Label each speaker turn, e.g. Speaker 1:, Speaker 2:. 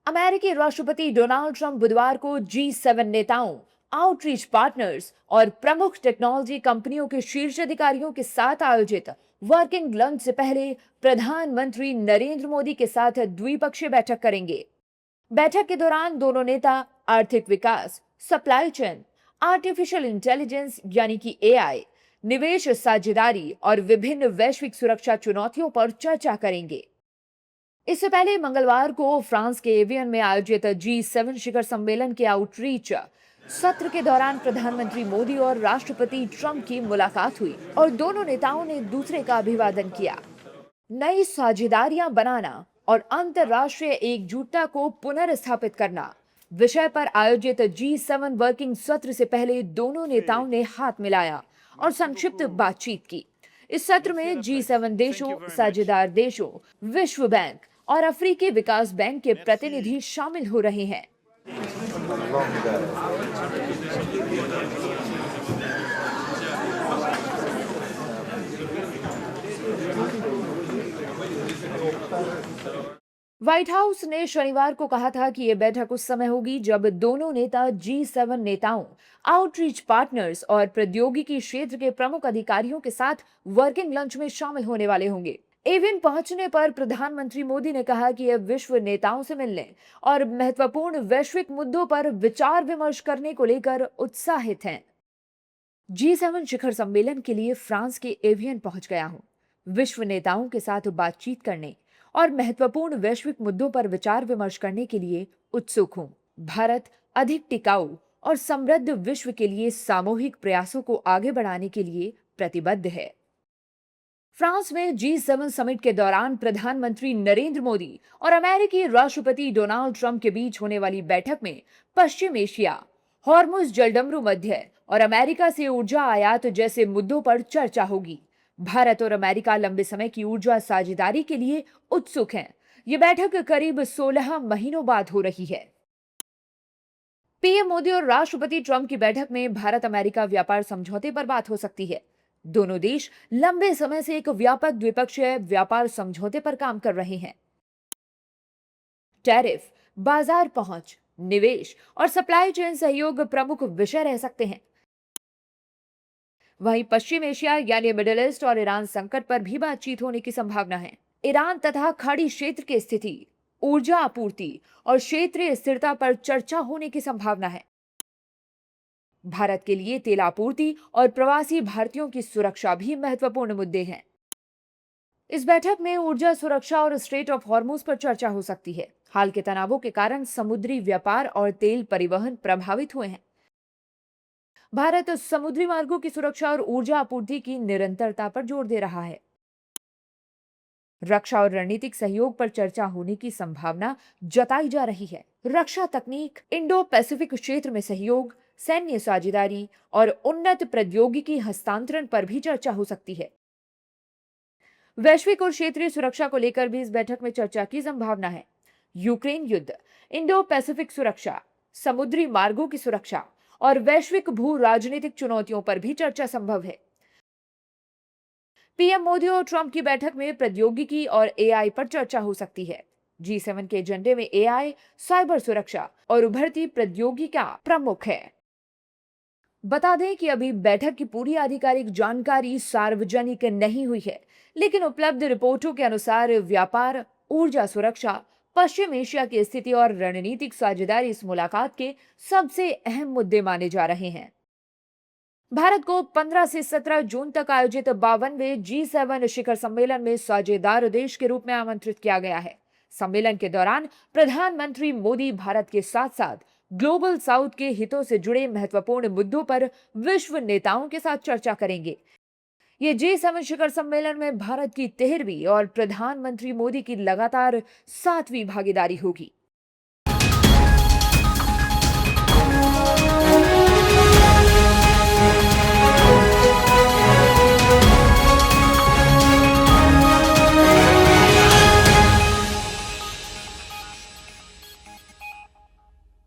Speaker 1: अमेरिकी राष्ट्रपति Donald Trump बुधवार को G7 नेताओं, आउटरीच पार्टनर्स और प्रमुख टेक्नोलॉजी कंपनियों के शीर्ष अधिकारियों के साथ आयोजित वर्किंग लंच से पहले प्रधानमंत्री नरेंद्र मोदी के साथ द्विपक्षीय बैठक करेंगे। बैठक के दौरान दोनों नेता आर्थिक विकास, सप्लाई चेन, आर्टिफिशियल इंटेलिजेंस यानी कि AI, निवेश साझेदारी और विभिन्न वैश्विक सुरक्षा चुनौतियों पर चर्चा करेंगे। इससे पहले मंगलवार को फ्रांस के एवियन में आयोजित G7 शिखर सम्मेलन के आउटरीच सत्र के दौरान प्रधानमंत्री मोदी और राष्ट्रपति ट्रंप की मुलाकात हुई और दोनों नेताओं ने दूसरे का अभिवादन किया। नई साझेदारियां बनाना और अंतर्राष्ट्रीय एकजुटता को पुनर्स्थापित करना विषय पर आयोजित G7 वर्किंग सत्र से पहले दोनों नेताओं ने हाथ मिलाया और संक्षिप्त बातचीत की। इस सत्र में G7 देशों, साझेदार देशों, विश्व बैंक और अफ्रीकी विकास बैंक के प्रतिनिधि शामिल हो रहे हैं। व्हाइट हाउस ने शनिवार को कहा था कि यह बैठक उस समय होगी जब दोनों नेता G7 नेताओं, आउटरीच पार्टनर्स और प्रौद्योगिकी क्षेत्र के प्रमुख अधिकारियों के साथ वर्किंग लंच में शामिल होने वाले होंगे। एवियन पहुंचने पर प्रधानमंत्री मोदी ने कहा कि यह विश्व नेताओं से मिलने और महत्वपूर्ण वैश्विक मुद्दों पर विचार विमर्श करने को लेकर उत्साहित हैं। G7 शिखर सम्मेलन के लिए फ्रांस के एवियन पहुंच गया हूं। विश्व नेताओं के साथ बातचीत करने और महत्वपूर्ण वैश्विक मुद्दों पर विचार विमर्श करने के लिए उत्सुक हूं। भारत अधिक टिकाऊ और समृद्ध विश्व के लिए सामूहिक प्रयासों को आगे बढ़ाने के लिए प्रतिबद्ध है। फ्रांस में G7 समिट के दौरान प्रधानमंत्री नरेंद्र मोदी और अमेरिकी राष्ट्रपति डोनाल्ड ट्रंप के बीच होने वाली बैठक में पश्चिम एशिया, हॉर्मुज जलडमरू मध्य और अमेरिका से ऊर्जा आयात जैसे मुद्दों पर चर्चा होगी। भारत और अमेरिका लंबे समय की ऊर्जा साझेदारी के लिए उत्सुक हैं। ये बैठक करीब 16 महीनों बाद हो रही है। पीएम मोदी और राष्ट्रपति ट्रंप की बैठक में भारत अमेरिका व्यापार समझौते पर बात हो सकती है। दोनों देश लंबे समय से एक व्यापक द्विपक्षीय व्यापार समझौते पर काम कर रहे हैं। टैरिफ, बाजार पहुंच, निवेश और सप्लाई चेन सहयोग प्रमुख विषय रह सकते हैं। वहीं पश्चिम एशिया यानी मिडिल ईस्ट और ईरान संकट पर भी बातचीत होने की संभावना है। ईरान तथा खाड़ी क्षेत्र की स्थिति, ऊर्जा आपूर्ति और क्षेत्रीय स्थिरता पर चर्चा होने की संभावना है। भारत के लिए तेल आपूर्ति और प्रवासी भारतीयों की सुरक्षा भी महत्वपूर्ण मुद्दे हैं। इस बैठक में ऊर्जा सुरक्षा और स्ट्रेट ऑफ हॉर्मुज पर चर्चा हो सकती है। हाल के तनावों के कारण समुद्री व्यापार और तेल परिवहन प्रभावित हुए हैं। भारत समुद्री मार्गों की सुरक्षा और ऊर्जा आपूर्ति की निरंतरता पर जोर दे रहा है। रक्षा और रणनीतिक सहयोग पर चर्चा होने की संभावना जताई जा रही है। रक्षा तकनीक, इंडो पैसिफिक क्षेत्र में सहयोग, सैन्य साझेदारी और उन्नत प्रौद्योगिकी हस्तांतरण पर भी चर्चा हो सकती है। वैश्विक और क्षेत्रीय सुरक्षा को लेकर भी इस बैठक में चर्चा की संभावना है। यूक्रेन युद्ध, इंडो पैसिफिक सुरक्षा, समुद्री मार्गों की सुरक्षा और वैश्विक भू राजनीतिक चुनौतियों पर भी चर्चा संभव है। पीएम मोदी और ट्रंप की बैठक में प्रौद्योगिकी और AI पर चर्चा हो सकती है। G7 के एजेंडे में AI, साइबर सुरक्षा और उभरती प्रौद्योगिकी प्रमुख है। बता दें कि अभी बैठक की पूरी आधिकारिक जानकारी सार्वजनिक नहीं हुई है, लेकिन उपलब्ध रिपोर्टों के अनुसार व्यापार, ऊर्जा सुरक्षा, पश्चिम एशिया की स्थिति और रणनीतिक साझेदारी इस मुलाकात के सबसे अहम मुद्दे माने जा रहे हैं। भारत को 15 से 17 जून तक आयोजित 52वें G7 शिखर सम्मेलन में साझेदार देश के रूप में आमंत्रित किया गया है। सम्मेलन के दौरान प्रधानमंत्री मोदी भारत के साथ साथ ग्लोबल साउथ के हितों से जुड़े महत्वपूर्ण मुद्दों पर विश्व नेताओं के साथ चर्चा करेंगे। ये G7 शिखर सम्मेलन में भारत की 13वीं और प्रधानमंत्री मोदी की लगातार 7वीं भागीदारी होगी।